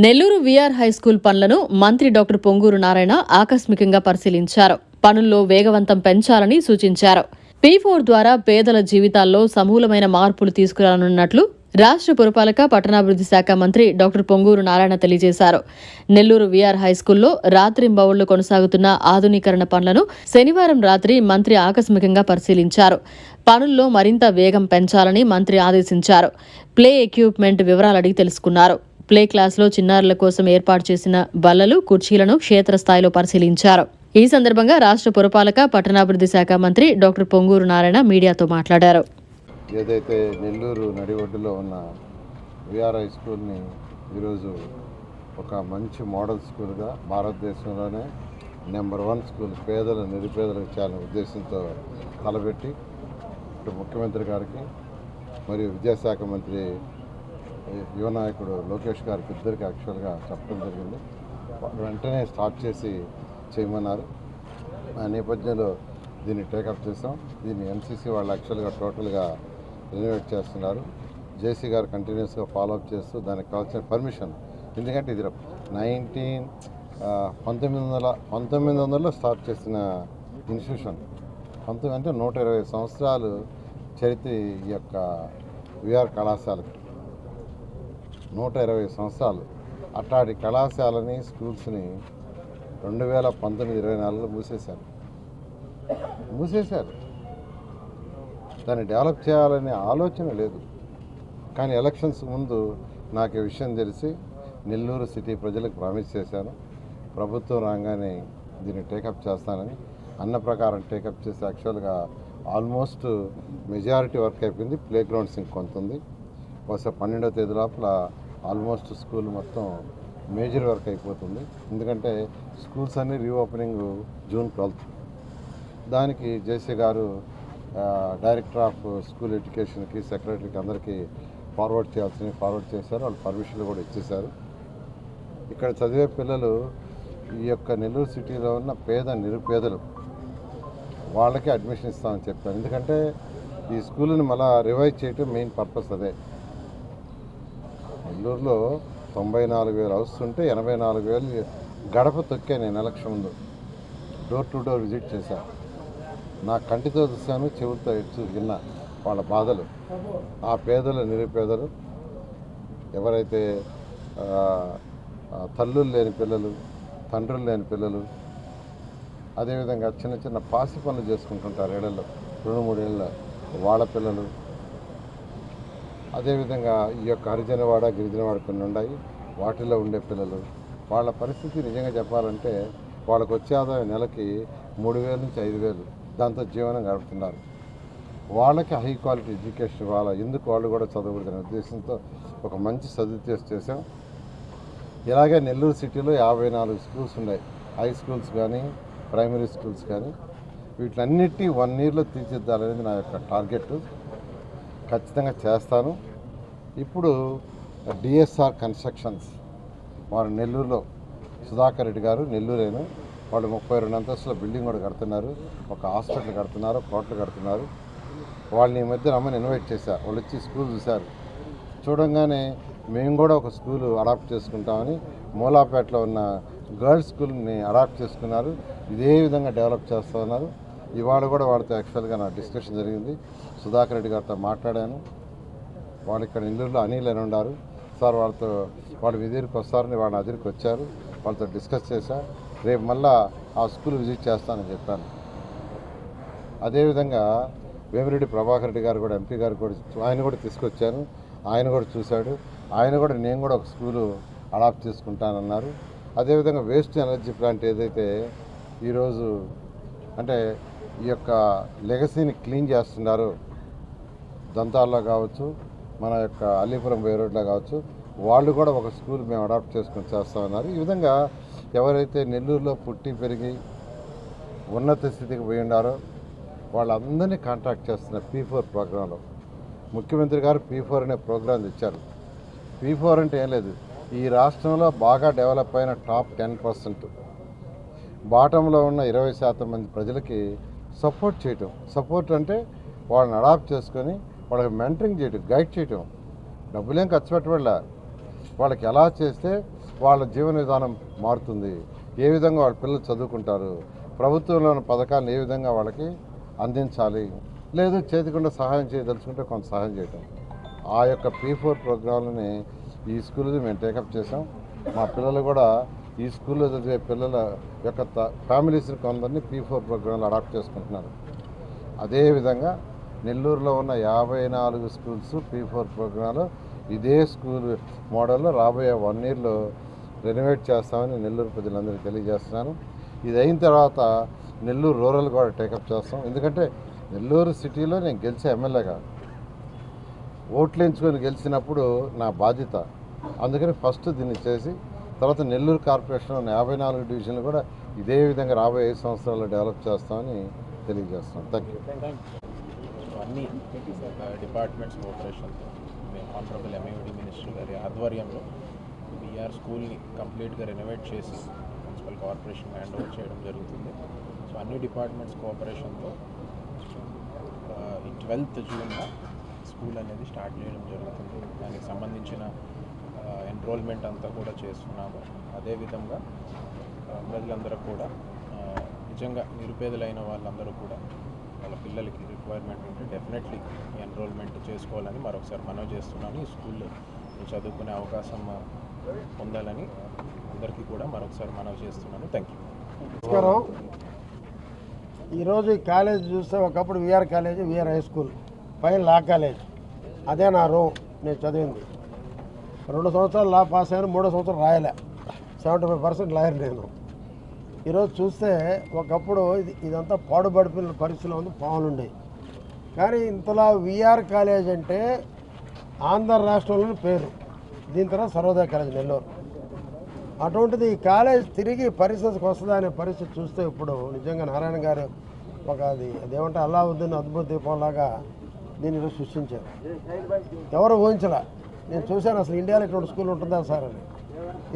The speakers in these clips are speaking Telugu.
నెల్లూరు వీఆర్ హైస్కూల్ పనులను మంత్రి డాక్టర్ పొంగూరు నారాయణ ఆకస్మికంగా పరిశీలించారు. పనుల్లో వేగవంతం పెంచాలని సూచించారు. P4 ద్వారా పేదల జీవితాల్లో సమూలమైన మార్పులు తీసుకురానున్నట్లు రాష్ట్ర పురపాలక పట్టణాభివృద్ధి శాఖ మంత్రి డాక్టర్ పొంగూరు నారాయణ తెలియజేశారు. నెల్లూరు వీఆర్ హైస్కూల్లో రాత్రింబవళ్లు కొనసాగుతున్న ఆధునీకరణ పనులను శనివారం రాత్రి మంత్రి ఆకస్మికంగా పరిశీలించారు. పనుల్లో మరింత వేగం పెంచాలని మంత్రి ఆదేశించారు. ప్లే ఎక్విప్మెంట్ వివరాలు అడిగి తెలుసుకున్నారు. ప్లే క్లాస్లో చిన్నారుల కోసం ఏర్పాటు చేసిన బల్లలు, కుర్చీలను క్షేత్రస్థాయిలో పరిశీలించారు. ఈ సందర్భంగా రాష్ట్ర పురపాలక పట్టణాభివృద్ధి శాఖ మంత్రి డాక్టర్ పొంగూరు నారాయణ మీడియాతో మాట్లాడారు. ఏదైతే నెల్లూరు నడి ఒడ్డులో ఉన్న వీఆర్ హై స్కూల్ని ఈరోజు ఒక మంచి మోడల్ స్కూల్గా భారతదేశంలోనే నెంబర్ 1 స్కూల్ పేదలు నిరుపేదలకు చేయాలనే ఉద్దేశంతో తలపెట్టి ఇటు ముఖ్యమంత్రి గారికి మరియు విద్యాశాఖ మంత్రి యువ నాయకుడు లోకేష్ గారికి ఇద్దరికి యాక్చువల్గా చెప్పడం జరిగింది. వెంటనే స్టార్ట్ చేసి చేయమన్నారు. ఆ నేపథ్యంలో దీన్ని టేకప్ చేసాం. దీన్ని ఎన్సీసీ వాళ్ళు యాక్చువల్గా టోటల్గా రెనోవేట్ చేస్తున్నారు. జేసీ గారు కంటిన్యూస్గా ఫాలోఅప్ చేస్తూ దానికి కావాల్సిన పర్మిషన్, ఎందుకంటే ఇది 1900లో స్టార్ట్ చేసిన ఇన్స్టిట్యూషన్. అంటే 120 సంవత్సరాలు చరిత్ర ఈ యొక్క వీఆర్ కళాశాలకు. 120 సంవత్సరాలు. అట్లాంటి కళాశాలని, స్కూల్స్ని 2019-24లో మూసేశారు. దాన్ని డెవలప్ చేయాలనే ఆలోచన లేదు. కానీ ఎలక్షన్స్ ముందు నాకు ఈ విషయం తెలిసి నెల్లూరు సిటీ ప్రజలకు ప్రామిస్ చేశాను, ప్రభుత్వం రాగానే దీన్ని టేకప్ చేస్తానని. అన్న ప్రకారం టేకప్ చేసి యాక్చువల్గా ఆల్మోస్ట్ మెజారిటీ వర్క్ అయిపోయింది. ప్లే గ్రౌండ్స్ ఇంకొంత ఉంది. బహుశా 12వ తేదీ లోపల ఆల్మోస్ట్ స్కూల్ మొత్తం మేజర్ వర్క్ అయిపోతుంది. ఎందుకంటే స్కూల్స్ అన్నీ రీఓపెనింగ్ June 12th. దానికి జేసీ గారు డైరెక్టర్ ఆఫ్ స్కూల్ ఎడ్యుకేషన్కి, సెక్రటరీకి అందరికీ ఫార్వర్డ్ చేశారు. వాళ్ళు పర్మిషన్లు కూడా ఇచ్చేశారు. ఇక్కడ చదివే పిల్లలు ఈ యొక్క నెల్లూరు సిటీలో ఉన్న నిరుపేదలు వాళ్ళకి అడ్మిషన్ ఇస్తామని చెప్పారు. ఎందుకంటే ఈ స్కూల్ని మళ్ళీ రివైజ్ చేయటం మెయిన్ పర్పస్ అదే. నెల్లూరులో 94,000 హౌస్ ఉంటే 84,000 గడప తొక్కే. నేను ఎలక్షన్ ముందు డోర్ టు డోర్ విజిట్ చేశాను. నా కంటితో చూశాను, చెవులతో విన్నా వాళ్ళ బాధలు. ఆ పేదలు, నిరుపేదలు, ఎవరైతే తల్లులు లేని పిల్లలు, తండ్రులు లేని పిల్లలు, అదేవిధంగా చిన్న చిన్న పాసి పనులు చేసుకుంటుంటారు ఏళ్ళలో, 2-3 ఏళ్ళ వాళ్ళ పిల్లలు, అదేవిధంగా ఈ యొక్క హరిజనవాడ, గిరిజనవాడ కొన్ని ఉన్నాయి, వాటిల్లో ఉండే పిల్లలు, వాళ్ళ పరిస్థితి నిజంగా చెప్పాలంటే వాళ్ళకు వచ్చే ఆదాయం నెలకి 3,000 నుంచి 5,000, దాంతో జీవనం గడుపుతున్నారు. వాళ్ళకి హై క్వాలిటీ ఎడ్యుకేషన్ ఇవ్వాలి, ఎందుకు వాళ్ళు కూడా చదవకూడదనే ఉద్దేశంతో ఒక మంచి సదుద్దేశం చేశాం. ఇలాగే నెల్లూరు సిటీలో 54 స్కూల్స్ ఉన్నాయి, హై స్కూల్స్ కానీ ప్రైమరీ స్కూల్స్ కానీ. వీటిలన్నిటి 1 yearలో తీర్చిదిద్దాలనేది నా యొక్క టార్గెట్. ఖచ్చితంగా చేస్తాను. ఇప్పుడు డిఎస్ఆర్ కన్స్ట్రక్షన్స్ వారు నెల్లూరులో, సుధాకర్ రెడ్డి గారు నెల్లూరేను, వాళ్ళు 32 అంతస్తుల బిల్డింగ్ కూడా కడుతున్నారు, ఒక హాస్పిటల్ కడుతున్నారు, కోట్లు కడుతున్నారు. వాళ్ళని ఈ మధ్య రమ్మని ఇన్వైట్ చేశారు. వాళ్ళు వచ్చి స్కూల్ చూశారు. చూడంగానే మేము కూడా ఒక స్కూలు అడాప్ట్ చేసుకుంటామని మూలాపేటలో ఉన్న గర్ల్స్ స్కూల్ని అడాప్ట్ చేసుకున్నారు. ఇదే విధంగా డెవలప్ చేస్తున్నారు. ఇవాళ కూడా వాళ్ళతో యాక్చువల్గా నా డిస్కషన్ జరిగింది. సుధాకర్ రెడ్డి గారితో మాట్లాడాను. వాళ్ళు ఇక్కడ నెల్లూరులో అనిల్ అని ఉన్నారు సార్, వాళ్ళు మీ దగ్గరికి వస్తారని వాళ్ళ దగ్గరికి వచ్చారు. వాళ్ళతో డిస్కస్ చేశా. రేపు మళ్ళా ఆ స్కూల్ విజిట్ చేస్తానని చెప్పాను. అదేవిధంగా వేమిరెడ్డి ప్రభాకర్ రెడ్డి గారు కూడా, ఎంపీ గారు కూడా, ఆయన కూడా తీసుకొచ్చాను. ఆయన కూడా చూశాడు. ఆయన కూడా నేను కూడా ఒక స్కూలు అడాప్ట్ చేసుకుంటానన్నారు. అదేవిధంగా వేస్ట్ ఎనర్జీ ప్లాంట్ ఏదైతే ఈరోజు అంటే ఈ యొక్క లెగసీని క్లీన్ చేస్తున్నారు, దంతాల్లో కావచ్చు, మన యొక్క అల్లీపురం బై రోడ్లో కావచ్చు, వాళ్ళు కూడా ఒక స్కూల్ మేము అడాప్ట్ చేసుకుని చేస్తామన్నారు. ఈ విధంగా ఎవరైతే నెల్లూరులో పుట్టి పెరిగి ఉన్నత స్థితికి పోయి ఉన్నారో వాళ్ళందరినీ కాంటాక్ట్ చేస్తున్న P4 ప్రోగ్రాంలో ముఖ్యమంత్రి గారు P4 అనే ప్రోగ్రాం తెచ్చారు. P4 అంటే ఏం లేదు, ఈ రాష్ట్రంలో బాగా డెవలప్ అయిన టాప్ 10%, బాటంలో ఉన్న 20% మంది ప్రజలకి సపోర్ట్ చేయటం. సపోర్ట్ అంటే వాళ్ళని అడాప్ట్ చేసుకొని వాళ్ళకి మెంటరింగ్ చేయటం, గైడ్ చేయటం. డబ్బులేం ఖర్చు పెట్టబడలే. వాళ్ళకి ఎలా చేస్తే వాళ్ళ జీవన విధానం మారుతుంది, ఏ విధంగా వాళ్ళ పిల్లలు చదువుకుంటారు, ప్రభుత్వంలోని పథకాలను ఏ విధంగా వాళ్ళకి అందించాలి, లేదు చేతికుండా సహాయం చేయదలుచుకుంటే కొంత సహాయం చేయటం. ఆ యొక్క P4 ప్రోగ్రాంలని ఈ స్కూల్లో మేము టేకప్ చేసాం. మా పిల్లలు కూడా ఈ స్కూల్లో చదివే పిల్లల యొక్క ఫ్యామిలీస్ని కొందరిని P4 ప్రోగ్రాంలు అడాప్ట్ చేసుకుంటున్నారు. అదేవిధంగా నెల్లూరులో ఉన్న 54 స్కూల్స్ P4 ప్రోగ్రాంలు ఇదే స్కూల్ మోడల్లో రాబోయే 1 yearలో రెనోవేట్ చేస్తామని నెల్లూరు ప్రజలందరికీ తెలియజేస్తున్నాను. ఇది అయిన తర్వాత నెల్లూరు రూరల్ కూడా టేకప్ చేస్తాం. ఎందుకంటే నెల్లూరు సిటీలో నేను గెలిచే ఎమ్మెల్యేగా ఓట్లు ఎంచుకొని గెలిచినప్పుడు నా బాధ్యత. అందుకని ఫస్ట్ దీన్ని చేసి తర్వాత నెల్లూరు కార్పొరేషన్ 54 డివిజన్లు కూడా ఇదే విధంగా రాబోయే 5 సంవత్సరాల్లో డెవలప్ చేస్తామని తెలియజేస్తున్నాం. Thank you. అన్ని డిపార్ట్మెంట్స్ కోఆపరేషన్తో మేము ఆనరబుల్ MAOD మినిస్టర్ గారి ఆధ్వర్యంలో VR స్కూల్ని కంప్లీట్గా రెనోవేట్ చేసి మున్సిపల్ కార్పొరేషన్ హ్యాండ్ ఓవర్ చేయడం జరుగుతుంది. సో అన్ని డిపార్ట్మెంట్స్ కోఆపరేషన్తో 12th జూన్ స్కూల్ అనేది స్టార్ట్ చేయడం జరుగుతుంది. దానికి సంబంధించిన ఎన్రోల్మెంట్ అంతా కూడా చేస్తున్నాము. అదేవిధంగా ప్రజలందరూ కూడా నిజంగా నిరుపేదలైన వాళ్ళందరూ కూడా వాళ్ళ పిల్లలకి రిక్వైర్మెంట్ ఉంటే డెఫినెట్లీ ఎన్రోల్మెంట్ చేసుకోవాలని మరొకసారి మనవి చేస్తున్నాను. ఈ స్కూల్లో చదువుకునే అవకాశం పొందాలని అందరికీ కూడా మరొకసారి మనవి చేస్తున్నాను. Thank you. నమస్కారం. ఈరోజు ఈ కాలేజ్ చూస్తే ఒకప్పుడు VR college, VR high school, పైన లా కాలేజ్. అదే నా రూమ్. నేను చదివింది 2 సంవత్సరాలు లా పాస్ అయ్యాను, 3వ సంవత్సరం రాయలే. 75% లాయర్ నేను. ఈరోజు చూస్తే ఒకప్పుడు ఇదంతా పాడుబడిపోయిన పరిస్థితిలో ఉంది, పావులు ఉండేవి. కానీ ఇంతలా VR కాలేజ్ అంటే ఆంధ్ర రాష్ట్రంలోని పేరు. దీని తర్వాత సర్వోదయ కాలేజ్ నెల్లూరు. అటువంటిది ఈ కాలేజ్ తిరిగి పరిస్థితికి వస్తుందా అనే పరిస్థితి చూస్తే ఇప్పుడు నిజంగా నారాయణ గారు అదేమంటే అల్లావుద్దీన్ అద్భుత దీపంలాగా దీన్ని ఈరోజు సృష్టించారు. ఎవరు ఊహించలే. నేను చూశాను అసలు ఇండియాలో ఇటువంటి స్కూల్ ఉంటుందా సార్ అని.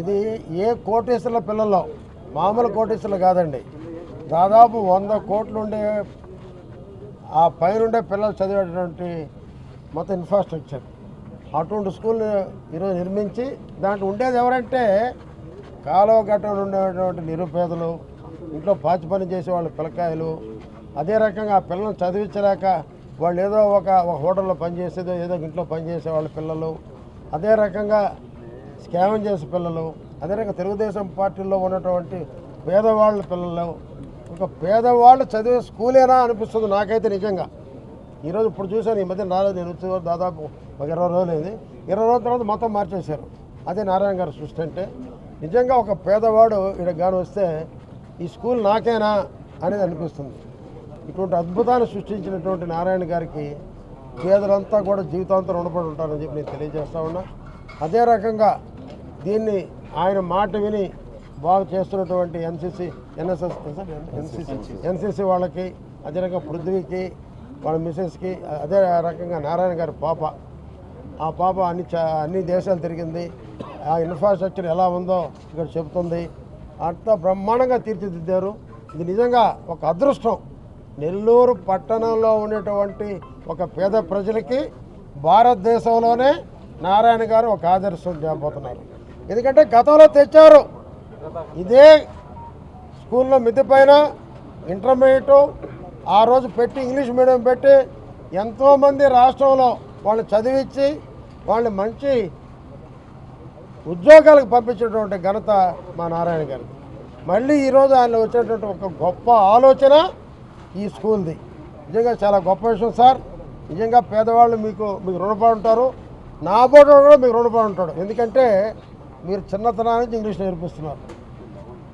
ఇది ఏ కోటీశ్వర్ల పిల్లల్లో, మామూలు కోటీశ్వర్లు కాదండి, దాదాపు 100 కోట్లు ఉండే ఆ పైనుండే పిల్లలు చదివేటువంటి మొత్తం ఇన్ఫ్రాస్ట్రక్చర్ అటువంటి స్కూల్ని ఈరోజు నిర్మించి దాంట్లో ఉండేది ఎవరంటే కాలువ గట్టలు ఉండేటువంటి నిరుపేదలు, ఇంట్లో పాచి పని చేసే వాళ్ళ పిల్లకాయలు. అదే రకంగా ఆ పిల్లల్ని చదివించలేక వాళ్ళు ఏదో ఒక హోటల్లో పనిచేసేదో ఏదో ఇంట్లో పనిచేసే వాళ్ళ పిల్లలు, అదే రకంగా స్కామ్ చేసే పిల్లలు, అదే రకంగా తెలుగుదేశం పార్టీలో ఉన్నటువంటి పేదవాళ్ళ పిల్లలు. ఒక పేదవాళ్ళు చదివే స్కూలేనా అనిపిస్తుంది నాకైతే నిజంగా. ఈరోజు ఇప్పుడు చూశాను, ఈ మధ్య రాలేదు, నేను వచ్చే దాదాపు ఒక 20 రోజులు అయింది. 20 రోజుల తర్వాత మొత్తం మార్చేశారు. అదే నారాయణ గారు సృష్టి అంటే. నిజంగా ఒక పేదవాడు ఇక్కడ గాని వస్తే ఈ స్కూల్ నాకేనా అనేది అనిపిస్తుంది. ఇటువంటి అద్భుతాన్ని సృష్టించినటువంటి నారాయణ గారికి పేదలంతా కూడా జీవితాంతం రుణపడి ఉంటారని చెప్పి నేను తెలియజేస్తా ఉన్నా. అదే రకంగా దీన్ని ఆయన మాట విని బాగా చేస్తున్నటువంటి ఎన్సీసీ వాళ్ళకి, అదే రకంగా పృథ్వీకి, వాళ్ళ మిసెస్కి, అదే రకంగా నారాయణ గారి పాప, ఆ పాప అన్ని దేశాలు తిరిగింది. ఆ ఇన్ఫ్రాస్ట్రక్చర్ ఎలా ఉందో ఇక్కడ చెబుతుంది. అంత బ్రహ్మాండంగా తీర్చిదిద్దారు. ఇది నిజంగా ఒక అదృష్టం. నెల్లూరు పట్టణంలో ఉండేటువంటి ఒక పేద ప్రజలకి భారతదేశంలోనే నారాయణ గారు ఒక ఆదర్శం చేయబోతున్నారు. ఎందుకంటే గతంలో తెచ్చారు ఇదే స్కూల్లో మిద్దె పైన ఇంటర్మీడియట్ ఆ రోజు పెట్టి ఇంగ్లీష్ మీడియం పెట్టి ఎంతోమంది రాష్ట్రంలో వాళ్ళని చదివించి వాళ్ళని మంచి ఉద్యోగాలకు పంపించేటువంటి ఘనత మా నారాయణ గారు. మళ్ళీ ఈరోజు ఆయన వచ్చినటువంటి ఒక గొప్ప ఆలోచన ఈ స్కూల్ది. నిజంగా చాలా గొప్ప విషయం సార్. నిజంగా పేదవాళ్ళు మీకు రుణపడి ఉంటారు. నా బోర్డు కూడా మీకు రుణపడి ఉంటాడు. ఎందుకంటే మీరు చిన్నతనం నుంచి ఇంగ్లీష్ నేర్పిస్తున్నారు.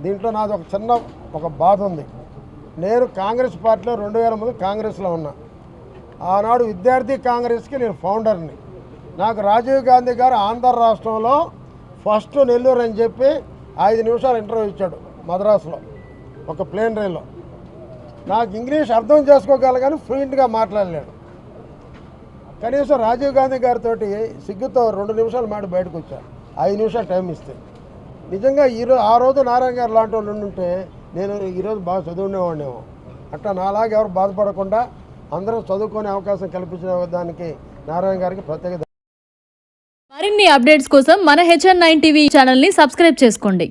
దీంట్లో నాది ఒక బాధ ఉంది. నేను కాంగ్రెస్ పార్టీలో 2000 ముందు కాంగ్రెస్లో ఉన్నా. ఆనాడు విద్యార్థి కాంగ్రెస్కి నేను ఫౌండర్ని. నాకు రాజీవ్ గాంధీ గారు ఆంధ్ర రాష్ట్రంలో ఫస్ట్ నెల్లూరు అని చెప్పి 5 నిమిషాలు ఇంటర్వ్యూ ఇచ్చాడు మద్రాసులో ఒక ప్లేన్ రైల్లో. నాకు ఇంగ్లీష్ అర్థం చేసుకోగలగాని ఫ్లూయెంట్గా మాట్లాడలేడు. కనీసం రాజీవ్ గాంధీ గారితో సిగ్గుతో 2 నిమిషాలు మాట బయటకు వచ్చాను, 5 నిమిషాలు టైం ఇస్తే. నిజంగా ఆ రోజు నారాయణ గారు లాంటి వాళ్ళు ఉంటే నేను ఈరోజు బాగా చదువుకునేవాడినేమో. అట్లా నాలాగా ఎవరు బాధపడకుండా అందరూ చదువుకునే అవకాశం కల్పించిన దానికి నారాయణ గారికి ప్రత్యేక మరిన్ని అప్డేట్స్ కోసం మన HN9 టీవీ ఛానల్ ని సబ్స్క్రైబ్ చేసుకోండి.